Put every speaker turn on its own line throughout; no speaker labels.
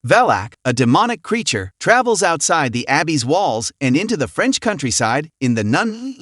Valak, a demonic creature, travels outside the abbey's walls and into the French countryside in the Nun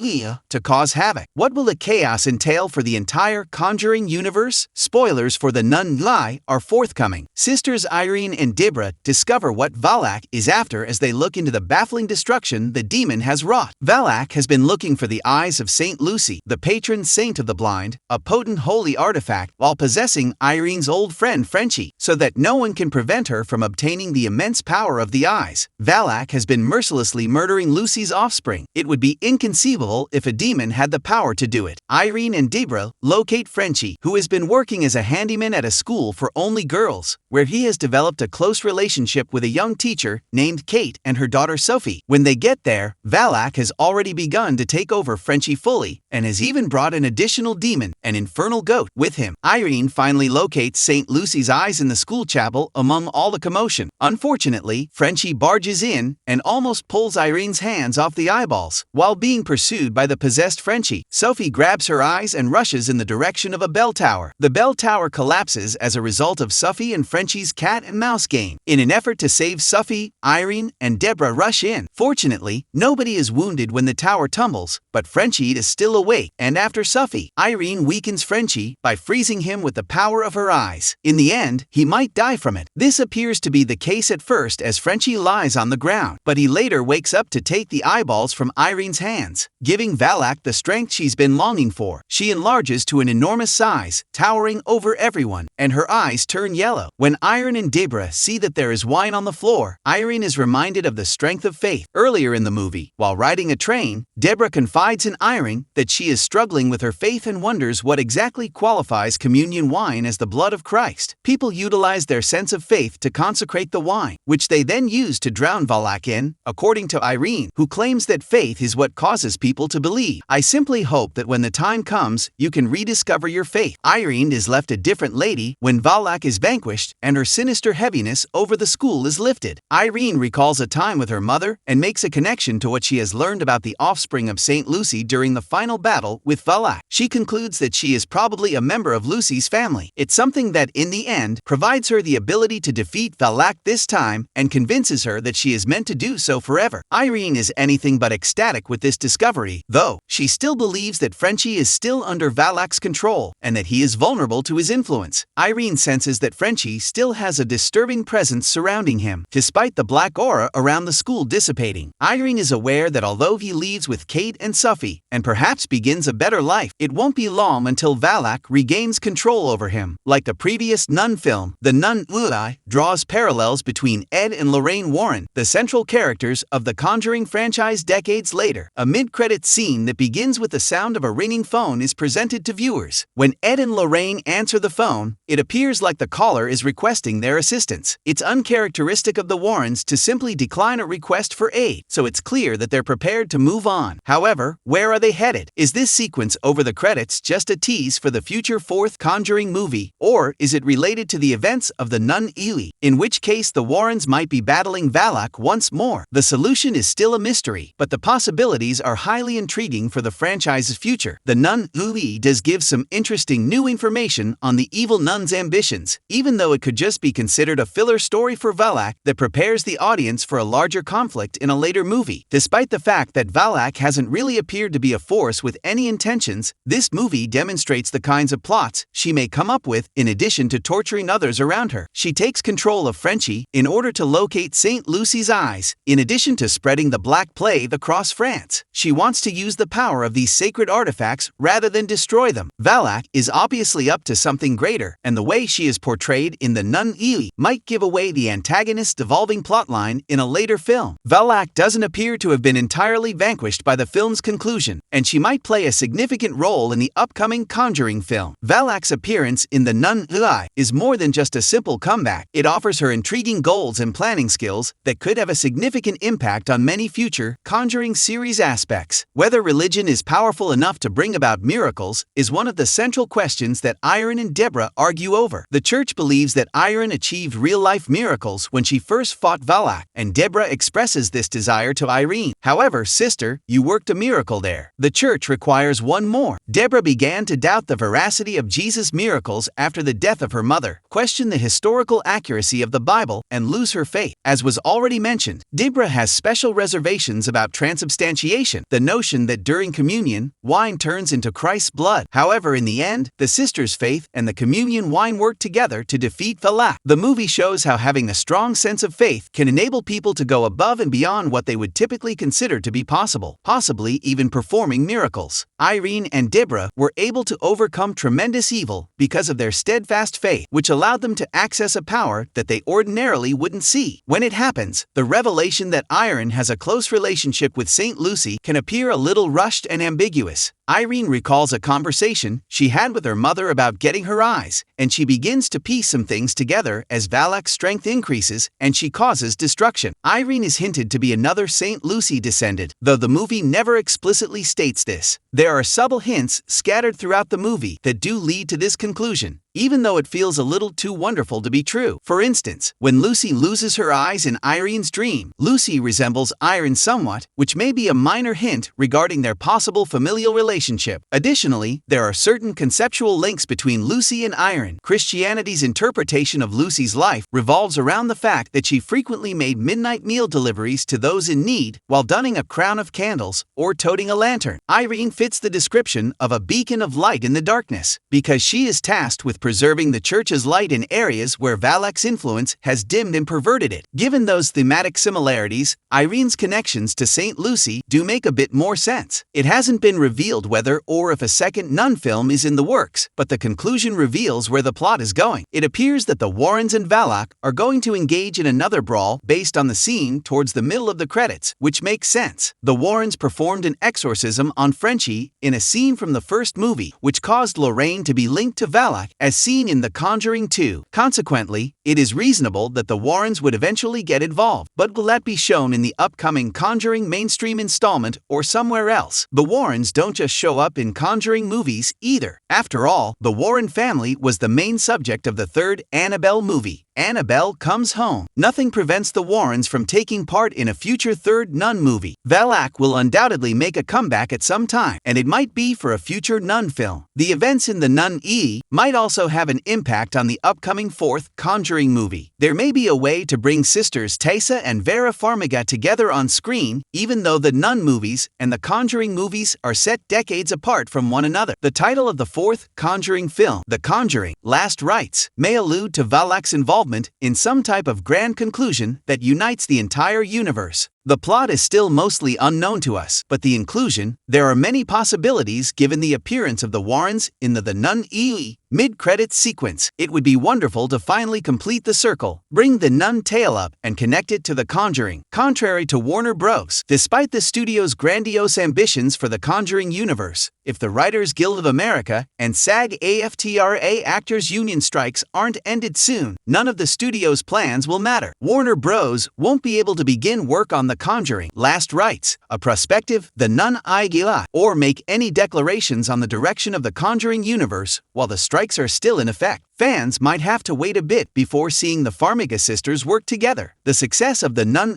to cause havoc. What will the chaos entail for the entire Conjuring universe? Spoilers for the Nun are forthcoming. Sisters Irene and Deborah discover what Valak is after as they look into the baffling destruction the demon has wrought. Valak has been looking for the eyes of Saint Lucy, the patron saint of the blind, a potent holy artifact, while possessing Irene's old friend Frenchie, so that no one can prevent her from obtaining the immense power of the eyes. Valak has been mercilessly murdering Lucy's offspring. It would be inconceivable if a demon had the power to do it. Irene and Deborah locate Frenchie, who has been working as a handyman at a school for only girls, where he has developed a close relationship with a young teacher named Kate and her daughter Sophie. When they get there, Valak has already begun to take over Frenchie fully, and has even brought an additional demon, an infernal goat, with him. Irene finally locates St. Lucy's eyes in the school chapel among all the commotion. Unfortunately, Frenchie barges in and almost pulls Irene's hands off the eyeballs. While being pursued by the possessed Frenchie, Sophie grabs her eyes and rushes in the direction of a bell tower. The bell tower collapses as a result of Sophie and Frenchie's cat and mouse game. In an effort to save Sophie, Irene and Deborah rush in. Fortunately, nobody is wounded when the tower tumbles, but Frenchie is still awake, and after Sophie, Irene weakens Frenchie by freezing him with the power of her eyes. In the end, he might die from it. This appears to be the case at first as Frenchie lies on the ground, but he later wakes up to take the eyeballs from Irene's hands, giving Valak the strength she's been longing for. She enlarges to an enormous size, towering over everyone, and her eyes turn yellow. When Irene and Deborah see that there is wine on the floor, Irene is reminded of the strength of faith. Earlier in the movie, while riding a train, Deborah confides in Irene that she is struggling with her faith and wonders what exactly qualifies communion wine as the blood of Christ. People utilize their sense of faith to consecrate the wine, which they then use to drown Valak in, according to Irene, who claims that faith is what causes people to believe. I simply hope that when the time comes, you can rediscover your faith. Irene is left a different lady when Valak is vanquished and her sinister heaviness over the school is lifted. Irene recalls a time with her mother and makes a connection to what she has learned about the offspring of Saint Lucy during the final battle with Valak. She concludes that she is probably a member of Lucy's family. It's something that, in the end, provides her the ability to defeat Valak this time and convinces her that she is meant to do so forever. Irene is anything but ecstatic with this discovery, though she still believes that Frenchie is still under Valak's control and that he is vulnerable to his influence. Irene senses that Frenchie still has a disturbing presence surrounding him, despite the black aura around the school dissipating. Irene is aware that although he leaves with Kate and Sophie, and perhaps begins a better life, it won't be long until Valak regains control over him. Like the previous Nun film, the Nun draws parallels between Ed and Lorraine Warren, the central characters of the Conjuring franchise decades later. A mid-credits scene that begins with the sound of a ringing phone is presented to viewers. When Ed and Lorraine answer the phone, it appears like the caller is requesting their assistance. It's uncharacteristic of the Warrens to simply decline a request for aid, so it's clear that they're prepared to move on. However, where are they headed? Is this sequence over the credits just a tease for the future fourth Conjuring movie, or is it related to the events of the Nun in which case the Warrens might be battling Valak once more? The solution is still a mystery, but the possibilities are highly intriguing for the franchise's future. The Nun does give some interesting new information on the evil nun's ambitions, even though it could just be considered a filler story for Valak that prepares the audience for a larger conflict in a later movie. Despite the fact that Valak hasn't really appeared to be a force with any intentions, this movie demonstrates the kinds of plots she may come up with in addition to torturing others around her. She takes control of Frenchie in order to locate St. Lucy's eyes, in addition to spreading the Black Plague across France. She wants to use the power of these sacred artifacts rather than destroy them. Valak is obviously up to something greater, and the way she is portrayed in the Nun might give away the antagonist's devolving plotline in a later film. Valak doesn't appear to have been entirely vanquished by the film's conclusion, and she might play a significant role in the upcoming Conjuring film. Valak's appearance in the Nun is more than just a simple comeback. It offers her intriguing goals and planning skills that could have a significant impact on many future Conjuring series aspects. Whether religion is powerful enough to bring about miracles is one of the central questions that Irene and Deborah argue over. The church believes that that Irene achieved real-life miracles when she first fought Valak, and Deborah expresses this desire to Irene. However, sister, you worked a miracle there. The church requires one more. Deborah began to doubt the veracity of Jesus' miracles after the death of her mother, question the historical accuracy of the Bible, and lose her faith. As was already mentioned, Deborah has special reservations about transubstantiation, the notion that during communion, wine turns into Christ's blood. However, in the end, the sister's faith and the communion wine work together to defeat Valak. The movie shows how having a strong sense of faith can enable people to go above and beyond what they would typically consider to be possible, possibly even performing miracles. Irene and Deborah were able to overcome tremendous evil because of their steadfast faith, which allowed them to access a power that they ordinarily wouldn't see. When it happens, the revelation that Irene has a close relationship with Saint Lucy can appear a little rushed and ambiguous. Irene recalls a conversation she had with her mother about getting her eyes, and she begins to piece some things together as Valak's strength increases and she causes destruction. Irene is hinted to be another Saint Lucy descendant, though the movie never explicitly states this. There are subtle hints scattered throughout the movie that do lead to this conclusion, even though it feels a little too wonderful to be true. For instance, when Lucy loses her eyes in Irene's dream, Lucy resembles Irene somewhat, which may be a minor hint regarding their possible familial relationship. Additionally, there are certain conceptual links between Lucy and Irene. Christianity's interpretation of Lucy's life revolves around the fact that she frequently made midnight meal deliveries to those in need while donning a crown of candles or toting a lantern. Irene fits the description of a beacon of light in the darkness, because she is tasked with preserving the church's light in areas where Valak's influence has dimmed and perverted it. Given those thematic similarities, Irene's connections to Saint Lucy do make a bit more sense. It hasn't been revealed whether or if a second nun film is in the works, but the conclusion reveals where the plot is going. It appears that the Warrens and Valak are going to engage in another brawl based on the scene towards the middle of the credits, which makes sense. The Warrens performed an exorcism on Frenchie in a scene from the first movie, which caused Lorraine to be linked to Valak as seen in The Conjuring 2. Consequently, it is reasonable that the Warrens would eventually get involved, but will that be shown in the upcoming Conjuring mainstream installment or somewhere else? The Warrens don't just show up in Conjuring movies either. After all, the Warren family was the main subject of the third Annabelle movie, Annabelle Comes Home. Nothing prevents the Warrens from taking part in a future third Nun movie. Valak will undoubtedly make a comeback at some time, and it might be for a future Nun film. The events in the Nun might also have an impact on the upcoming fourth Conjuring movie. There may be a way to bring sisters Tessa and Vera Farmiga together on screen, even though the Nun movies and the Conjuring movies are set decades apart from one another. The title of the fourth Conjuring film, The Conjuring: Last Rites, may allude to Valak's involvement in some type of grand conclusion that unites the entire universe. The plot is still mostly unknown to us, but the inclusion, there are many possibilities given the appearance of the Warrens in the Nun mid-credits sequence. It would be wonderful to finally complete the circle, bring the Nun tale up, and connect it to The Conjuring. Contrary to Warner Bros., despite the studio's grandiose ambitions for the Conjuring universe, if the Writers Guild of America and SAG-AFTRA Actors Union strikes aren't ended soon, none of the studio's plans will matter. Warner Bros. Won't be able to begin work on The Conjuring: Last Rites, a prospective The Nun or make any declarations on the direction of the Conjuring universe while the strikes are still in effect. Fans might have to wait a bit before seeing the Farmiga sisters work together. The success of the Nun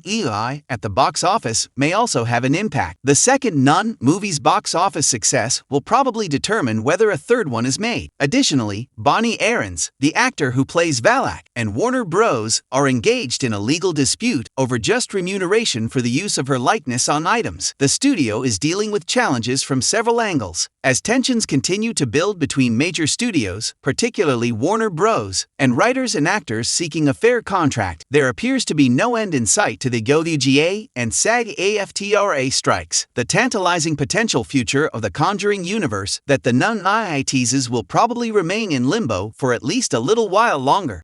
at the box office may also have an impact. The second Nun movie's box office success will probably determine whether a third one is made. Additionally, Bonnie Aarons, the actor who plays Valak, and Warner Bros. Are engaged in a legal dispute over just remuneration for the use of her likeness on items. The studio is dealing with challenges from several angles. As tensions continue to build between major studios, particularly Warner Bros., and writers and actors seeking a fair contract, there appears to be no end in sight to the WGA and SAG-AFTRA strikes. The tantalizing potential future of the Conjuring universe that the Nun teases will probably remain in limbo for at least a little while longer.